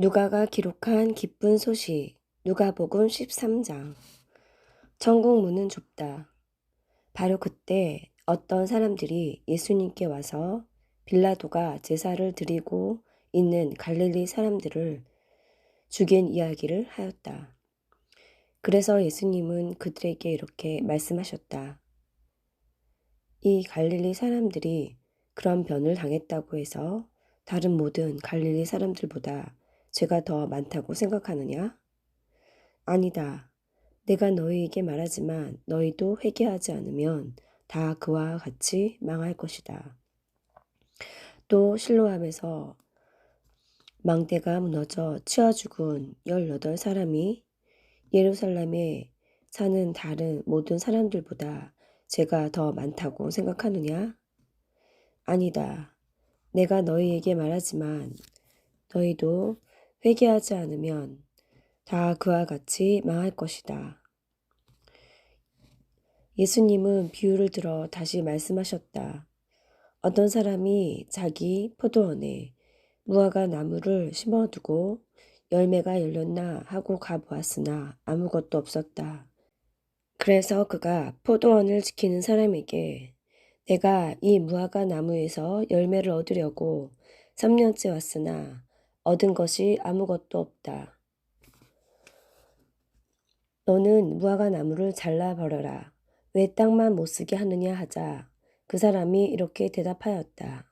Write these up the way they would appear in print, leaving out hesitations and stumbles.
누가가 기록한 기쁜 소식. 누가복음 13장. 천국 문은 좁다. 바로 그때 어떤 사람들이 예수님께 와서 빌라도가 제사를 드리고 있는 갈릴리 사람들을 죽인 이야기를 하였다. 그래서 예수님은 그들에게 이렇게 말씀하셨다. 이 갈릴리 사람들이 그런 변을 당했다고 해서 다른 모든 갈릴리 사람들보다 죄가 더 많다고 생각하느냐? 아니다. 내가 너희에게 말하지만 너희도 회개하지 않으면 다 그와 같이 망할 것이다. 또 실로암에서 망대가 무너져 치어 죽은 18사람이 예루살렘에 사는 다른 모든 사람들보다 죄가 더 많다고 생각하느냐? 아니다. 내가 너희에게 말하지만 너희도 회개하지 않으면 다 그와 같이 망할 것이다. 예수님은 비유를 들어 다시 말씀하셨다. 어떤 사람이 자기 포도원에 무화과 나무를 심어두고 열매가 열렸나 하고 가보았으나 아무것도 없었다. 그래서 그가 포도원을 지키는 사람에게 내가 이 무화과 나무에서 열매를 얻으려고 3년째 왔으나 얻은 것이 아무것도 없다. 너는 무화과 나무를 잘라버려라. 왜 땅만 못쓰게 하느냐 하자 그 사람이 이렇게 대답하였다.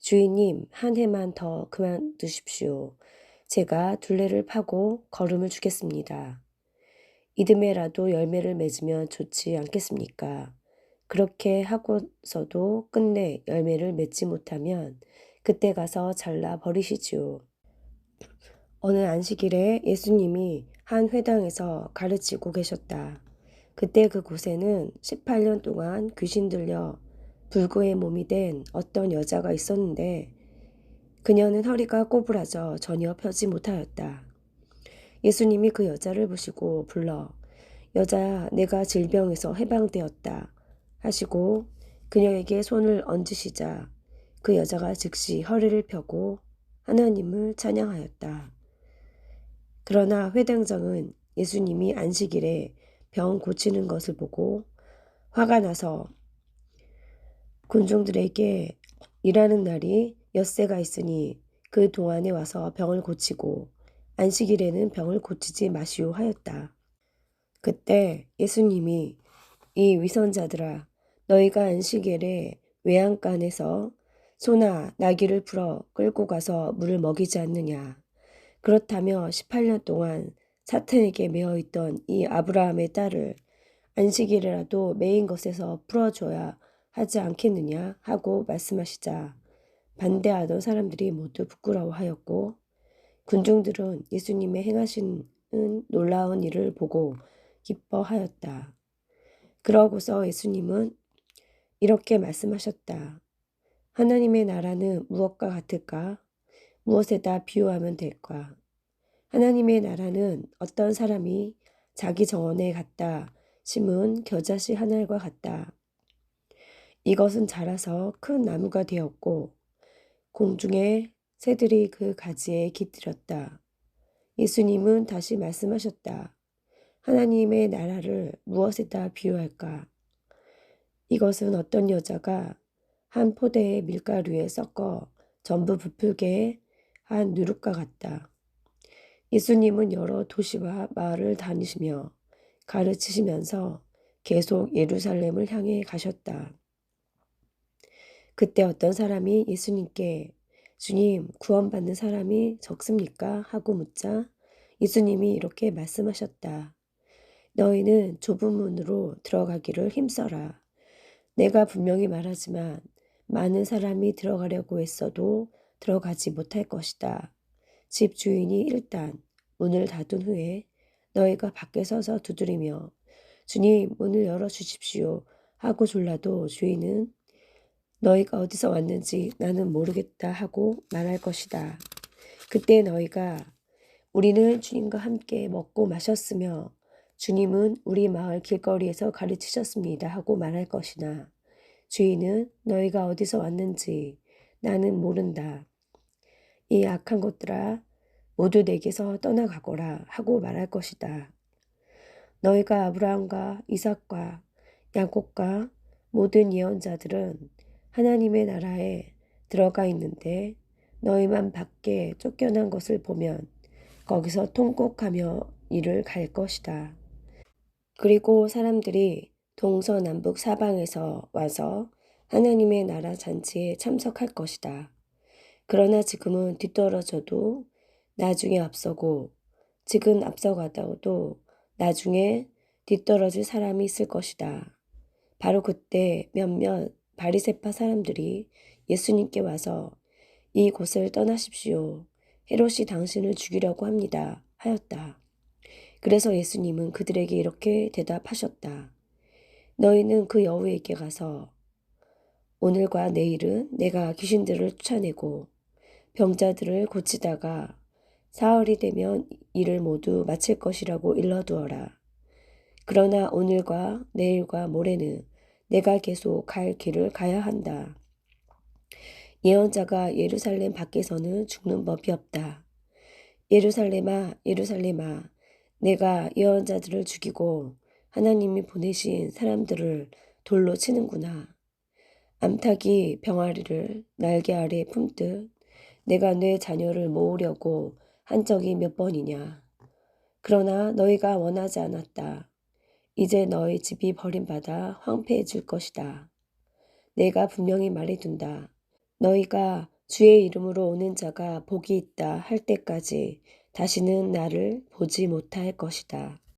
주인님, 한 해만 더 그만두십시오. 제가 둘레를 파고 거름을 주겠습니다. 이듬해라도 열매를 맺으면 좋지 않겠습니까? 그렇게 하고서도 끝내 열매를 맺지 못하면 그때 가서 잘라버리시지요. 어느 안식일에 예수님이 한 회당에서 가르치고 계셨다. 그때 그곳에는 18년 동안 귀신 들려 불구의 몸이 된 어떤 여자가 있었는데 그녀는 허리가 꼬부라져 전혀 펴지 못하였다. 예수님이 그 여자를 보시고 불러 여자야 내가 질병에서 해방되었다 하시고 그녀에게 손을 얹으시자 그 여자가 즉시 허리를 펴고 하나님을 찬양하였다. 그러나 회당장은 예수님이 안식일에 병 고치는 것을 보고 화가 나서 군중들에게 일하는 날이 엿새가 있으니 그 동안에 와서 병을 고치고 안식일에는 병을 고치지 마시오 하였다. 그때 예수님이 이 위선자들아 너희가 안식일에 외양간에서 소나 나귀를 풀어 끌고 가서 물을 먹이지 않느냐. 그렇다며 18년 동안 사탄에게 매어 있던 이 아브라함의 딸을 안식일이라도 매인 것에서 풀어줘야 하지 않겠느냐 하고 말씀하시자 반대하던 사람들이 모두 부끄러워하였고 군중들은 예수님의 행하시는 놀라운 일을 보고 기뻐하였다. 그러고서 예수님은 이렇게 말씀하셨다. 하나님의 나라는 무엇과 같을까? 무엇에다 비유하면 될까? 하나님의 나라는 어떤 사람이 자기 정원에 갖다 심은 겨자씨 한 알과 같다. 이것은 자라서 큰 나무가 되었고 공중의 새들이 그 가지에 깃들었다. 예수님은 다시 말씀하셨다. 하나님의 나라를 무엇에다 비유할까? 이것은 어떤 여자가 한 포대의 밀가루에 섞어 전부 부풀게 한 누룩과 같다. 예수님은 여러 도시와 마을을 다니시며 가르치시면서 계속 예루살렘을 향해 가셨다. 그때 어떤 사람이 예수님께 주님, 구원받는 사람이 적습니까? 하고 묻자 예수님이 이렇게 말씀하셨다. 너희는 좁은 문으로 들어가기를 힘써라. 내가 분명히 말하지만 많은 사람이 들어가려고 했어도 들어가지 못할 것이다. 집 주인이 일단 문을 닫은 후에 너희가 밖에 서서 두드리며 주님 문을 열어주십시오 하고 졸라도 주인은 너희가 어디서 왔는지 나는 모르겠다 하고 말할 것이다. 그때 너희가 우리는 주님과 함께 먹고 마셨으며 주님은 우리 마을 길거리에서 가르치셨습니다 하고 말할 것이나 주인은 너희가 어디서 왔는지 나는 모른다. 이 악한 것들아 모두 내게서 떠나가거라 하고 말할 것이다. 너희가 아브라함과 이삭과 야곱과 모든 예언자들은 하나님의 나라에 들어가 있는데 너희만 밖에 쫓겨난 것을 보면 거기서 통곡하며 이를 갈 것이다. 그리고 사람들이 동서남북 사방에서 와서 하나님의 나라 잔치에 참석할 것이다. 그러나 지금은 뒤떨어져도 나중에 앞서고 지금 앞서가다가도 나중에 뒤떨어질 사람이 있을 것이다. 바로 그때 몇몇 바리새파 사람들이 예수님께 와서 이곳을 떠나십시오. 헤롯이 당신을 죽이려고 합니다. 하였다. 그래서 예수님은 그들에게 이렇게 대답하셨다. 너희는 그 여우에게 가서 오늘과 내일은 내가 귀신들을 쫓아내고 병자들을 고치다가 사흘이 되면 일을 모두 마칠 것이라고 일러두어라. 그러나 오늘과 내일과 모레는 내가 계속 갈 길을 가야 한다. 예언자가 예루살렘 밖에서는 죽는 법이 없다. 예루살렘아, 예루살렘아, 내가 예언자들을 죽이고 하나님이 보내신 사람들을 돌로 치는구나. 암탉이 병아리를 날개 아래 품듯 내가 내 자녀를 모으려고 한 적이 몇 번이냐. 그러나 너희가 원하지 않았다. 이제 너희 집이 버림받아 황폐해질 것이다. 내가 분명히 말해둔다. 너희가 주의 이름으로 오는 자가 복이 있다 할 때까지 다시는 나를 보지 못할 것이다.